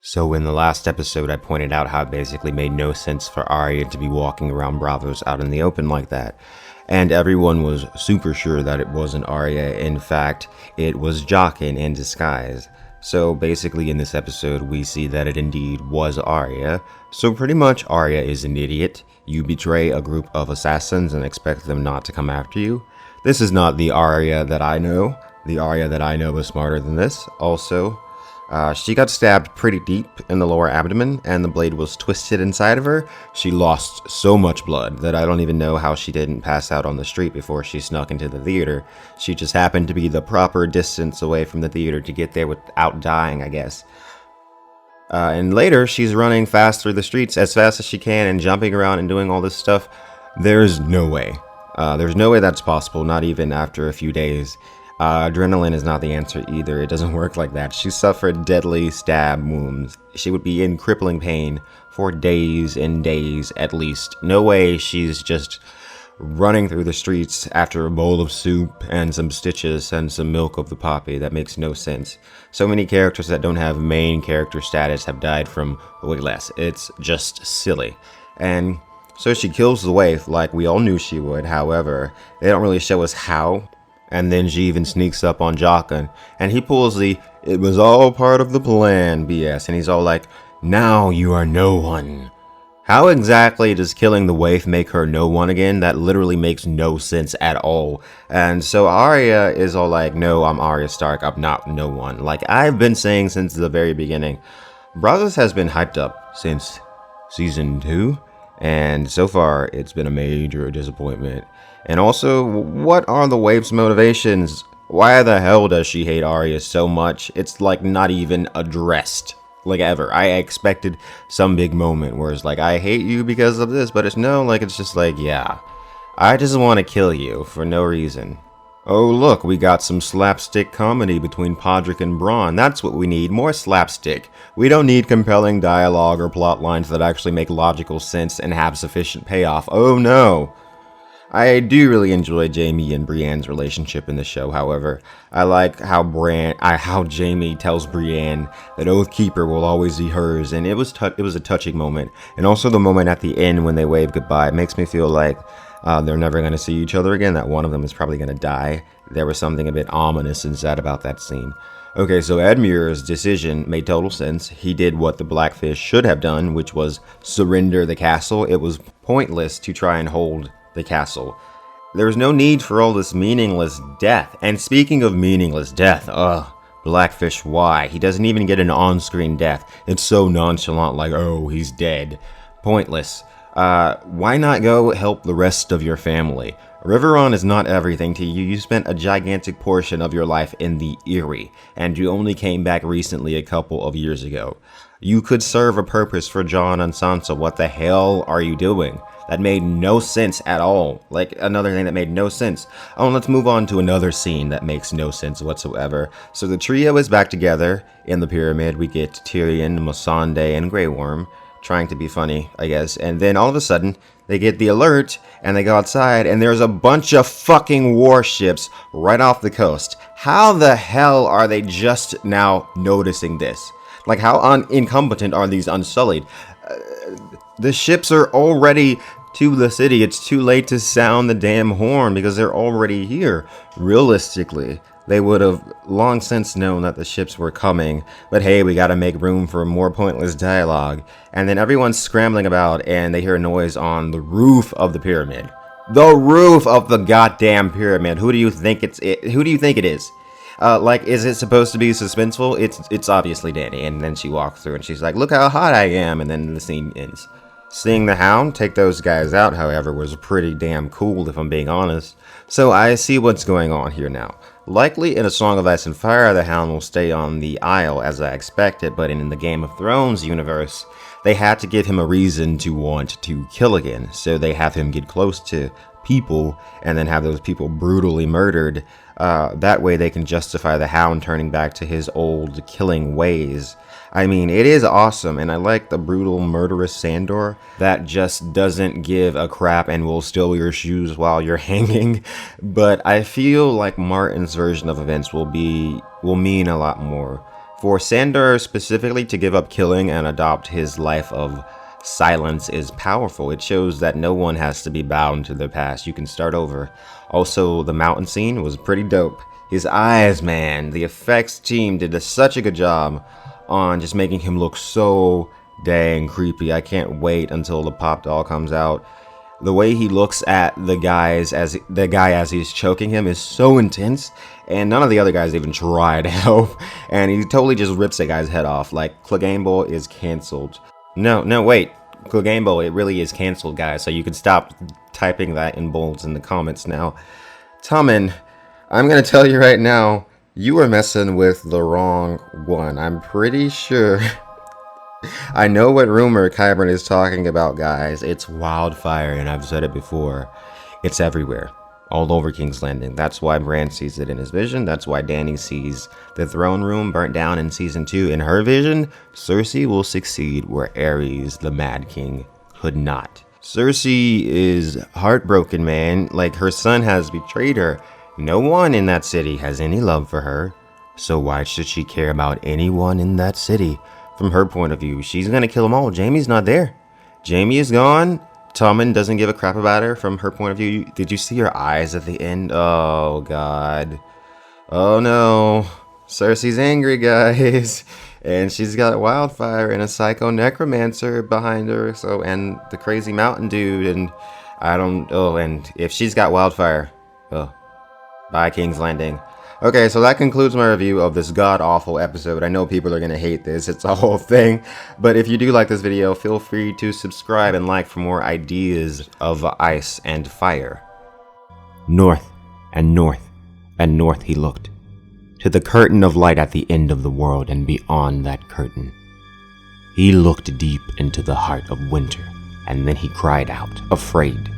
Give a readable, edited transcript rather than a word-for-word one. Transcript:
So in the last episode, I pointed out how it basically made no sense for Arya to be walking around Bravos out in the open like that. And everyone was super sure that it wasn't Arya. In fact, it was Jaqen in disguise. So basically in this episode, we see that it indeed was Arya. So pretty much Arya is an idiot. You betray a group of assassins and expect them not to come after you. This is not the Arya that I know. The Arya that I know is smarter than this. Also, she got stabbed pretty deep in the lower abdomen, and the blade was twisted inside of her. She lost so much blood that I don't even know how she didn't pass out on the street before she snuck into the theater. She just happened to be the proper distance away from the theater to get there without dying, I guess. And later, she's running fast through the streets as fast as she can and jumping around and doing all this stuff. There's no way. There's no way that's possible, not even after a few days. Adrenaline is not the answer either. It doesn't work like that. She suffered deadly stab wounds. She would be in crippling pain for days and days at least. No way she's just running through the streets after a bowl of soup and some stitches and some milk of the poppy. That makes no sense. So many characters that don't have main character status have died from way less. It's just silly. And so she kills the waif like we all knew she would. However, they don't really show us how. And then she even sneaks up on Jaqen, and he pulls the "it was all part of the plan" BS, and he's all like, "Now you are no one." How exactly does killing the waif make her no one again? That literally makes no sense at all. And so Arya is all like, "No, I'm Arya Stark, I'm not no one." Like I've been saying since the very beginning, Bravos has been hyped up since season 2, and so far it's been a major disappointment. And also, what are the waif's motivations? Why the hell does she hate Arya so much? It's like not even addressed, like ever. I expected some big moment where it's like, I hate you because of this, but it's no, like it's just like, yeah, I just want to kill you for no reason. Oh look, we got some slapstick comedy between Podrick and Bronn. That's what we need, more slapstick. We don't need compelling dialogue or plot lines that actually make logical sense and have sufficient payoff. Oh no. I do really enjoy Jaime and Brienne's relationship in the show, however. I like how Jaime tells Brienne that Oathkeeper will always be hers, and it was a touching moment. And also the moment at the end when they wave goodbye, it makes me feel like they're never going to see each other again, that one of them is probably going to die. There was something a bit ominous and sad about that scene. Okay, so Edmure's decision made total sense. He did what the Blackfish should have done, which was surrender the castle. It was pointless to try and hold the castle. There's no need for all this meaningless death. And speaking of meaningless death, Blackfish, why? He doesn't even get an on-screen death. It's so nonchalant, like, oh, he's dead. Pointless. Why not go help the rest of your family? Riverrun is not everything to you. You spent a gigantic portion of your life in the Eyrie, and you only came back recently a couple of years ago. You could serve a purpose for Jon and Sansa. What the hell are you doing? That made no sense at all. Like, another thing that made no sense. Oh, and let's move on to another scene that makes no sense whatsoever. So the trio is back together in the pyramid. We get Tyrion, Missandei, and Grey Worm trying to be funny, I guess. And then all of a sudden, they get the alert, and they go outside, and there's a bunch of fucking warships right off the coast. How the hell are they just now noticing this? Like, how incompetent are these Unsullied? The ships are already to the city. It's too late to sound the damn horn because they're already here. Realistically, they would have long since known that the ships were coming. But hey, we gotta make room for more pointless dialogue. And then everyone's scrambling about and they hear a noise on the roof of the pyramid. The roof of the goddamn pyramid. Who do you think who do you think it is? Like, is it supposed to be suspenseful? It's obviously Dany. And then she walks through and she's like, look how hot I am. And then the scene ends. Seeing the Hound take those guys out, however, was pretty damn cool if I'm being honest. So I see what's going on here now. Likely in A Song of Ice and Fire, the Hound will stay on the Isle as I expected, but in the Game of Thrones universe, they had to give him a reason to want to kill again. So they have him get close to people and then have those people brutally murdered. That way they can justify the Hound turning back to his old killing ways. I mean, it is awesome, and I like the brutal, murderous Sandor that just doesn't give a crap and will steal your shoes while you're hanging. But I feel like Martin's version of events will mean a lot more. For Sandor specifically to give up killing and adopt his life of silence is powerful. It shows that no one has to be bound to their past. You can start over. Also, the mountain scene was pretty dope. His eyes, man, the effects team did such a good job on just making him look so dang creepy. I can't wait until the pop doll comes out. The way he looks at the guy as he's choking him is so intense, and none of the other guys even try to help, and he totally just rips that guy's head off. Like, Clegane is canceled. No, wait. Clegane, it really is canceled, guys, so you can stop typing that in bolds in the comments now. Tommen, I'm gonna tell you right now, you are messing with the wrong one. I'm pretty sure. I know what rumor Qyburn is talking about, guys. It's wildfire, and I've said it before. It's everywhere. All over King's Landing. That's why Bran sees it in his vision. That's why Dany sees the throne room burnt down in season 2. In her vision, Cersei will succeed where Aerys, the Mad King, could not. Cersei is heartbroken, man. Like, her son has betrayed her. No one in that city has any love for her. So why should she care about anyone in that city? From her point of view, she's gonna kill them all. Jaime's not there. Jaime is gone. Tommen doesn't give a crap about her from her point of view. Did you see her eyes at the end? Oh, God. Oh, no. Cersei's angry, guys. And she's got wildfire and a psycho necromancer behind her. So, and the crazy mountain dude. And and if she's got wildfire, bye, King's Landing. Okay, so that concludes my review of this god-awful episode. I know people are going to hate this. It's a whole thing. But if you do like this video, feel free to subscribe and like for more ideas of ice and fire. North and north and north he looked, to the curtain of light at the end of the world, and beyond that curtain. He looked deep into the heart of winter, and then he cried out, afraid.